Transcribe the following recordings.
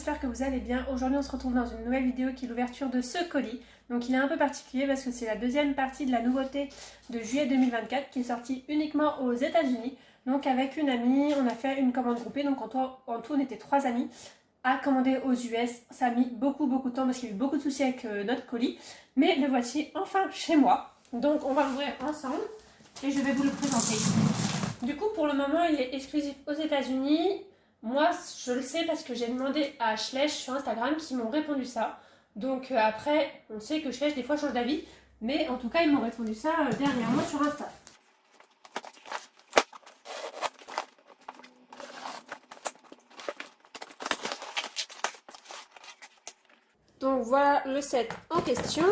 j'espère que vous allez bien. Aujourd'hui on se retrouve dans une nouvelle vidéo qui est l'ouverture de ce colis. Donc il est un peu particulier parce que c'est la deuxième partie de la nouveauté de juillet 2024 qui est sortie uniquement aux États-Unis. Donc avec une amie, on a fait une commande groupée, donc en tout on était 3 amis à commander aux US. Ça a mis beaucoup de temps parce qu'il y a eu beaucoup de soucis avec notre colis. Mais le voici enfin chez moi. Donc on va l'ouvrir ensemble et je vais vous le présenter. Du coup pour le moment il est exclusif aux États-Unis. Moi, je le sais parce que j'ai demandé à Schleich sur Instagram qui m'ont répondu ça. Donc après, on sait que Schleich des fois change d'avis. Mais en tout cas, ils m'ont répondu ça dernièrement sur Insta. Donc voilà le set en question.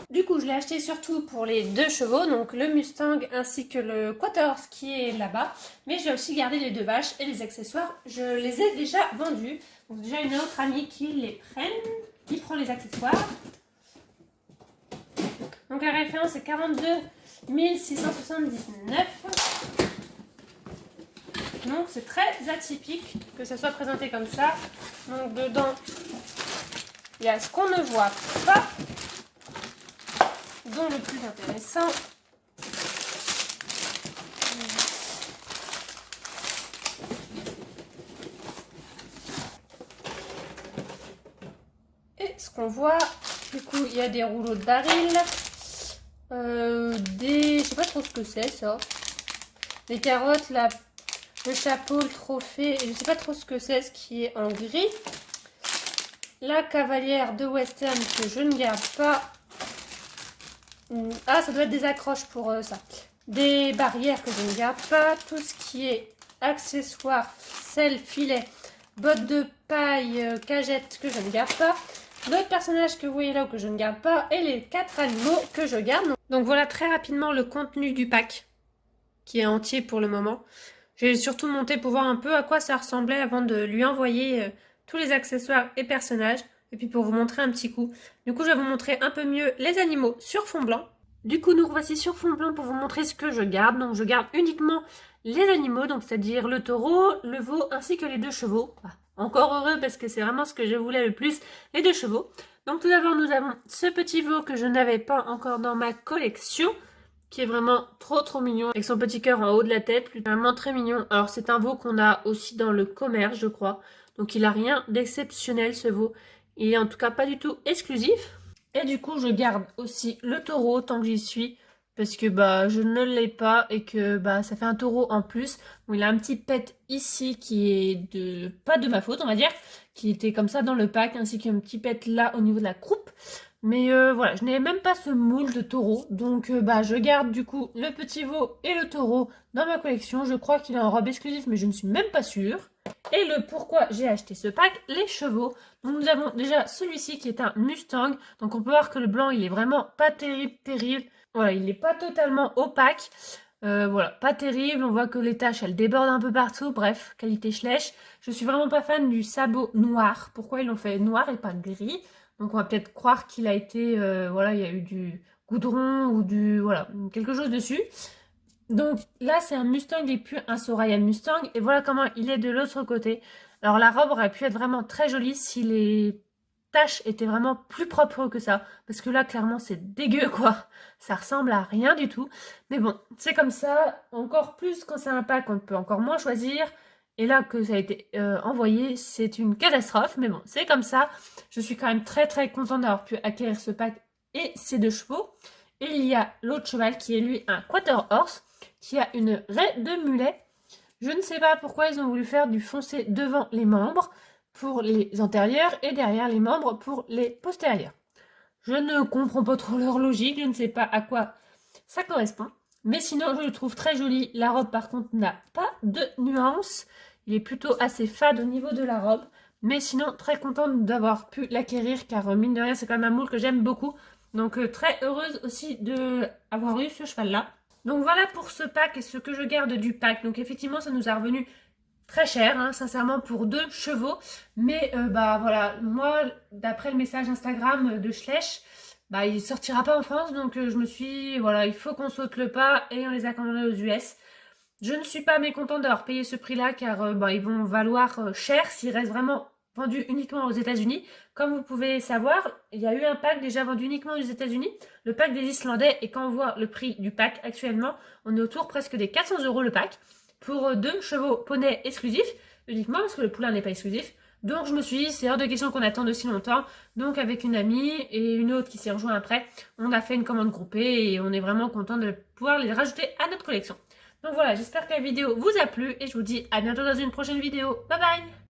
Du coup, je l'ai acheté surtout pour les 2 chevaux, donc le Mustang ainsi que le Quatorze qui est là-bas. Mais j'ai aussi gardé les 2 vaches et les accessoires. Je les ai déjà vendus. Donc déjà une autre amie qui les prend les accessoires. Donc la référence est 42 679. Donc c'est très atypique que ça soit présenté comme ça. Donc dedans, il y a ce qu'on ne voit pas, dont le plus intéressant. Et ce qu'on voit, du coup, il y a des rouleaux de baril, je sais pas trop ce que c'est ça, les carottes, le chapeau, le trophée, et je sais pas trop ce que c'est, ce qui est en gris. La cavalière de western que je ne garde pas. Ah, ça doit être des accroches pour ça. Des barrières que je ne garde pas. Tout ce qui est accessoires, selle, filet, bottes de paille, cagettes que je ne garde pas. D'autres personnages que vous voyez là ou que je ne garde pas. Et les 4 animaux que je garde. Donc voilà très rapidement le contenu du pack qui est entier pour le moment. J'ai surtout monté pour voir un peu à quoi ça ressemblait avant de lui envoyer tous les accessoires et personnages. Et puis pour vous montrer un petit coup. Du coup, je vais vous montrer un peu mieux les animaux sur fond blanc. Du coup, nous revoici sur fond blanc pour vous montrer ce que je garde. Donc, je garde uniquement les animaux, donc c'est-à-dire le taureau, le veau ainsi que les 2 chevaux. Encore heureux parce que c'est vraiment ce que je voulais le plus, les 2 chevaux. Donc, tout d'abord, nous avons ce petit veau que je n'avais pas encore dans ma collection, qui est vraiment trop mignon, avec son petit cœur en haut de la tête, vraiment très mignon. Alors c'est un veau qu'on a aussi dans le commerce, je crois. Donc il a rien d'exceptionnel ce veau. Il est en tout cas pas du tout exclusif. Et du coup je garde aussi le taureau tant que j'y suis, parce que je ne l'ai pas et que ça fait un taureau en plus. Bon, il a un petit pet ici qui est pas de ma faute on va dire, qui était comme ça dans le pack, ainsi qu'un petit pet là au niveau de la croupe. Mais voilà, je n'ai même pas ce moule de taureau. Donc je garde du coup le petit veau et le taureau dans ma collection. Je crois qu'il est en robe exclusive, mais je ne suis même pas sûre. Et le pourquoi j'ai acheté ce pack, les chevaux. Donc nous avons déjà celui-ci qui est un Mustang. Donc on peut voir que le blanc, il est vraiment pas terrible. Voilà, il n'est pas totalement opaque. Voilà, pas terrible. On voit que les taches, elles débordent un peu partout. Bref, qualité Schleich. Je suis vraiment pas fan du sabot noir. Pourquoi ils l'ont fait noir et pas gris? Donc on va peut-être croire qu'il a été, voilà, il y a eu du goudron ou quelque chose dessus. Donc là c'est un Mustang et plus un Soraya Mustang. Et voilà comment il est de l'autre côté. Alors la robe aurait pu être vraiment très jolie si les taches étaient vraiment plus propres que ça. Parce que là clairement c'est dégueu quoi. Ça ressemble à rien du tout. Mais bon, c'est comme ça. Encore plus quand c'est un pack, on peut encore moins choisir. Et là que ça a été envoyé, c'est une catastrophe. Mais bon, c'est comme ça. Je suis quand même très contente d'avoir pu acquérir ce pack et ces 2 chevaux. Et il y a l'autre cheval qui est lui un Quarter Horse, qui a une raie de mulet. Je ne sais pas pourquoi ils ont voulu faire du foncé devant les membres pour les antérieurs et derrière les membres pour les postérieurs. Je ne comprends pas trop leur logique, je ne sais pas à quoi ça correspond. Mais sinon, je le trouve très joli. La robe, par contre, n'a pas de nuance. Il est plutôt assez fade au niveau de la robe. Mais sinon, très contente d'avoir pu l'acquérir, car mine de rien, c'est quand même un moule que j'aime beaucoup. Donc, très heureuse aussi d'avoir eu ce cheval-là. Donc, voilà pour ce pack et ce que je garde du pack. Donc, effectivement, ça nous a revenu très cher, hein, sincèrement, pour 2 chevaux. Mais, voilà, moi, d'après le message Instagram de Schleich, il sortira pas en France, donc je me suis dit, voilà, il faut qu'on saute le pas et on les a commandés aux US. Je ne suis pas mécontente d'avoir payé ce prix-là, car ils vont valoir cher s'ils restent vraiment vendu uniquement aux États-Unis. Comme vous pouvez savoir, il y a eu un pack déjà vendu uniquement aux États-Unis, le pack des Islandais, et quand on voit le prix du pack actuellement, on est autour presque des 400 € le pack pour 2 chevaux poney exclusifs, uniquement parce que le poulain n'est pas exclusif. Donc je me suis dit, c'est hors de question qu'on attende aussi longtemps. Donc avec une amie et une autre qui s'est rejoint après, on a fait une commande groupée et on est vraiment content de pouvoir les rajouter à notre collection. Donc voilà, j'espère que la vidéo vous a plu et je vous dis à bientôt dans une prochaine vidéo. Bye bye!